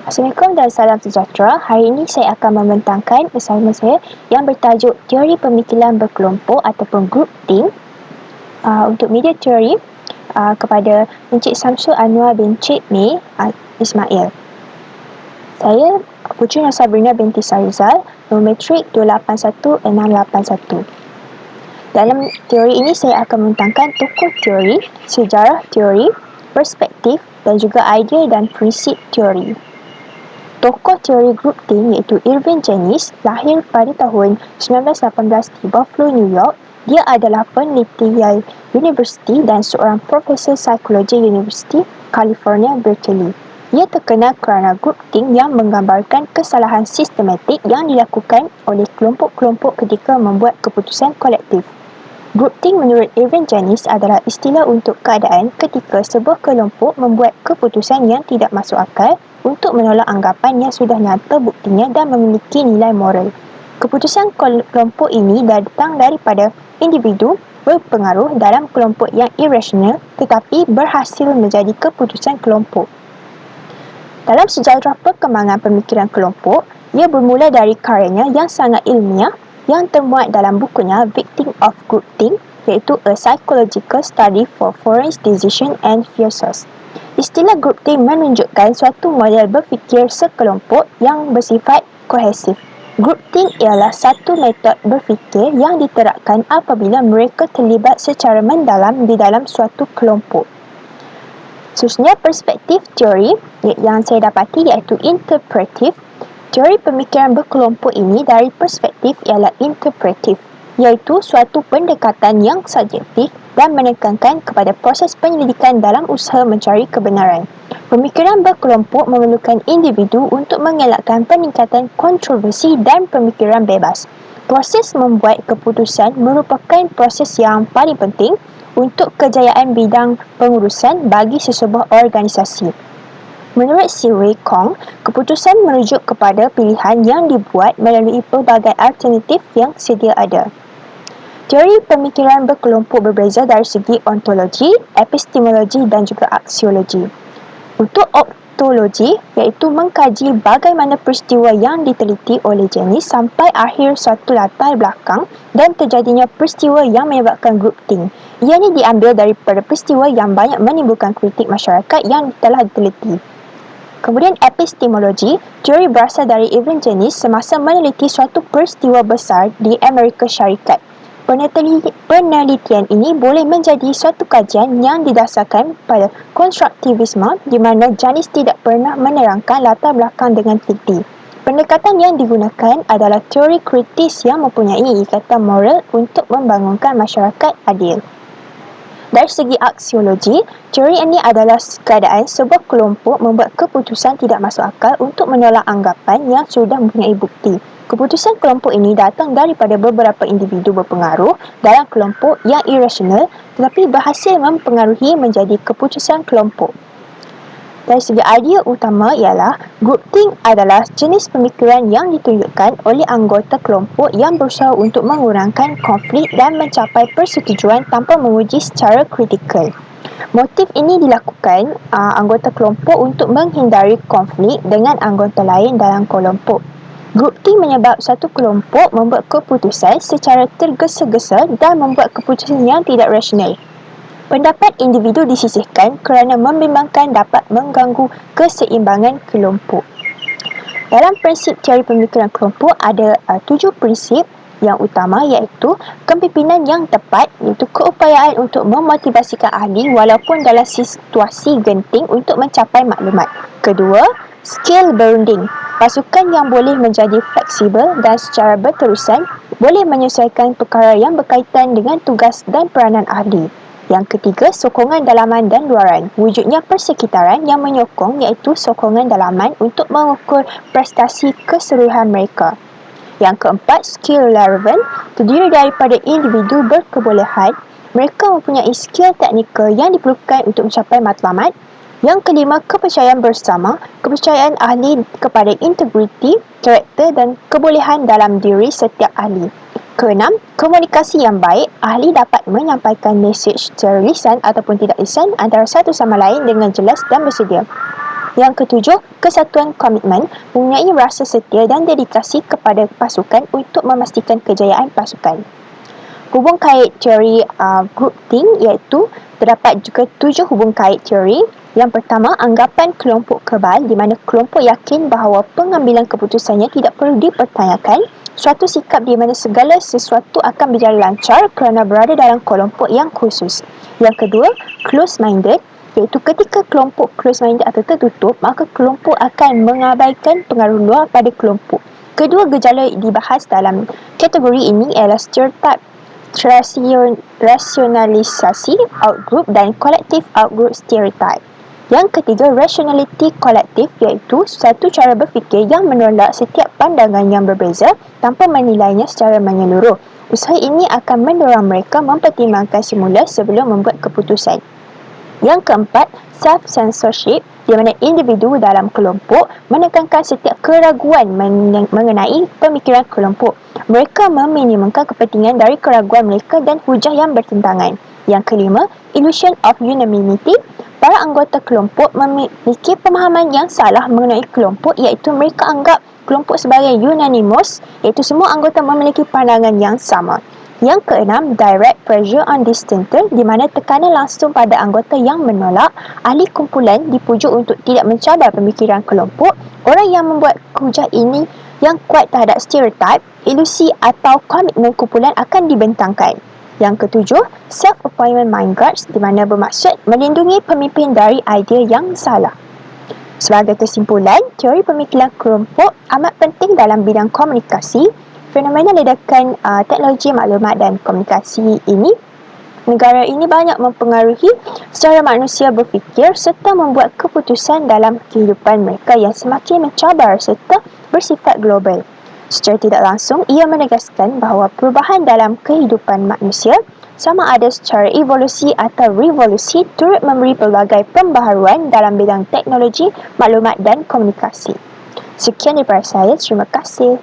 Assalamualaikum dan salam sejahtera. Hari ini saya akan membentangkan assignment saya yang bertajuk Teori Pemikiran Berkelompok ataupun Group Think untuk media teori kepada Encik Samsul Anwar bin Cik May Ismail. Saya Puteri Sabrina binti Sarizal, nombor metrik 281681. Dalam teori ini saya akan membentangkan tokoh teori, sejarah teori, perspektif dan juga idea dan prinsip teori. Tokoh teori Group Think iaitu Irving Janis lahir pada tahun 1918 di Buffalo, New York. Dia adalah peneliti Yale University dan seorang profesor psikologi University California, Berkeley. Ia terkenal kerana Group Think yang menggambarkan kesalahan sistematik yang dilakukan oleh kelompok-kelompok ketika membuat keputusan kolektif. Group Think menurut Irving Janis adalah istilah untuk keadaan ketika sebuah kelompok membuat keputusan yang tidak masuk akal untuk menolak anggapan yang sudah nyata buktinya dan memiliki nilai moral. Keputusan kelompok ini datang daripada individu berpengaruh dalam kelompok yang irasional tetapi berhasil menjadi keputusan kelompok. Dalam sejarah perkembangan pemikiran kelompok, ia bermula dari karyanya yang sangat ilmiah yang termuat dalam bukunya Victim of Groupthink, iaitu A Psychological Study for Foreign Decision and Fears. Istilah groupthink menunjukkan suatu model berfikir sekelompok yang bersifat kohesif. Groupthink ialah satu metod berfikir yang diterapkan apabila mereka terlibat secara mendalam di dalam suatu kelompok. Seterusnya, perspektif teori yang saya dapati iaitu interpretif. Teori pemikiran berkelompok ini dari perspektif ialah interpretif, iaitu suatu pendekatan yang subjektif dan menekankan kepada proses penyelidikan dalam usaha mencari kebenaran. Pemikiran berkelompok memerlukan individu untuk mengelakkan peningkatan kontroversi dan pemikiran bebas. Proses membuat keputusan merupakan proses yang paling penting untuk kejayaan bidang pengurusan bagi sesebuah organisasi. Menurut Sirwei Kong, keputusan merujuk kepada pilihan yang dibuat melalui pelbagai alternatif yang sedia ada. Teori pemikiran berkelompok berbeza dari segi ontologi, epistemologi dan juga aksiologi. Untuk ontologi, iaitu mengkaji bagaimana peristiwa yang diteliti oleh Janis sampai akhir suatu latar belakang dan terjadinya peristiwa yang menyebabkan groupthink. Ianya diambil daripada peristiwa yang banyak menimbulkan kritik masyarakat yang telah diteliti. Kemudian epistemologi, teori berasal dari Irving Janis semasa meneliti suatu peristiwa besar di Amerika Syarikat. Penelitian ini boleh menjadi suatu kajian yang didasarkan pada konstruktivisme di mana Janis tidak pernah menerangkan latar belakang dengan teliti. Pendekatan yang digunakan adalah teori kritis yang mempunyai ikatan moral untuk membangunkan masyarakat adil. Dari segi aksiologi, teori ini adalah keadaan sebuah kelompok membuat keputusan tidak masuk akal untuk menolak anggapan yang sudah mempunyai bukti. Keputusan kelompok ini datang daripada beberapa individu berpengaruh dalam kelompok yang irasional tetapi berhasil mempengaruhi menjadi keputusan kelompok. Dari segi idea utama ialah groupthink adalah jenis pemikiran yang ditunjukkan oleh anggota kelompok yang berusaha untuk mengurangkan konflik dan mencapai persetujuan tanpa menguji secara kritikal. Motif ini dilakukan anggota kelompok untuk menghindari konflik dengan anggota lain dalam kelompok. Groupthink menyebab satu kelompok membuat keputusan secara tergesa-gesa dan membuat keputusan yang tidak rasional. Pendapat individu disisihkan kerana membimbangkan dapat mengganggu keseimbangan kelompok. Dalam prinsip teori pemikiran kelompok ada 7 prinsip yang utama iaitu kepimpinan yang tepat, iaitu keupayaan untuk memotivasikan ahli walaupun dalam situasi genting untuk mencapai maklumat. Kedua, skill building. Pasukan yang boleh menjadi fleksibel dan secara berterusan boleh menyesuaikan perkara yang berkaitan dengan tugas dan peranan ahli. Yang ketiga, sokongan dalaman dan luaran. Wujudnya persekitaran yang menyokong iaitu sokongan dalaman untuk mengukur prestasi keseluruhan mereka. Yang keempat, skill relevant, terdiri daripada individu berkebolehan. Mereka mempunyai skill teknikal yang diperlukan untuk mencapai matlamat. Yang kelima, kepercayaan bersama, kepercayaan ahli kepada integriti, karakter dan kebolehan dalam diri setiap ahli. Keenam, komunikasi yang baik, ahli dapat menyampaikan mesej secara lisan ataupun tidak lisan antara satu sama lain dengan jelas dan bersedia. Yang ketujuh, kesatuan komitmen mempunyai rasa setia dan dedikasi kepada pasukan untuk memastikan kejayaan pasukan. Hubung kait teori group think iaitu terdapat juga 7 hubung kait teori. Yang pertama, anggapan kelompok kebal di mana kelompok yakin bahawa pengambilan keputusannya tidak perlu dipertanyakan. Suatu sikap di mana segala sesuatu akan berjalan lancar kerana berada dalam kelompok yang khusus. Yang kedua, close-minded iaitu ketika kelompok close-minded atau tertutup, maka kelompok akan mengabaikan pengaruh luar pada kelompok. Kedua gejala dibahas dalam kategori ini ialah stereotype rasionalisasi outgroup dan collective outgroup stereotype. Yang ketiga, rationality kolektif iaitu satu cara berfikir yang menolak setiap pandangan yang berbeza tanpa menilainya secara menyeluruh. Usaha ini akan mendorong mereka mempertimbangkan semula sebelum membuat keputusan. Yang keempat, self-censorship di mana individu dalam kelompok menekankan setiap keraguan mengenai pemikiran kelompok. Mereka meminimumkan kepentingan dari keraguan mereka dan hujah yang bertentangan. Yang kelima, illusion of unanimity. Para anggota kelompok memiliki pemahaman yang salah mengenai kelompok iaitu mereka anggap kelompok sebagai unanimous iaitu semua anggota memiliki pandangan yang sama. Yang keenam, direct pressure on dissenter di mana tekanan langsung pada anggota yang menolak. Ahli kumpulan dipujuk untuk tidak mencabar pemikiran kelompok. Orang yang membuat hujah ini yang kuat terhadap stereotip, ilusi atau komitmen kumpulan akan dibentangkan. Yang ketujuh, self-appointment mind guards di mana bermaksud melindungi pemimpin dari idea yang salah. Sebagai kesimpulan, teori pemikiran kelompok amat penting dalam bidang komunikasi. Fenomena ledakan teknologi maklumat dan komunikasi ini, negara ini banyak mempengaruhi secara manusia berfikir serta membuat keputusan dalam kehidupan mereka yang semakin mencabar serta bersifat global. Secara tidak langsung, ia menegaskan bahawa perubahan dalam kehidupan manusia sama ada secara evolusi atau revolusi turut memberi pelbagai pembaharuan dalam bidang teknologi, maklumat dan komunikasi. Sekian daripada saya, terima kasih.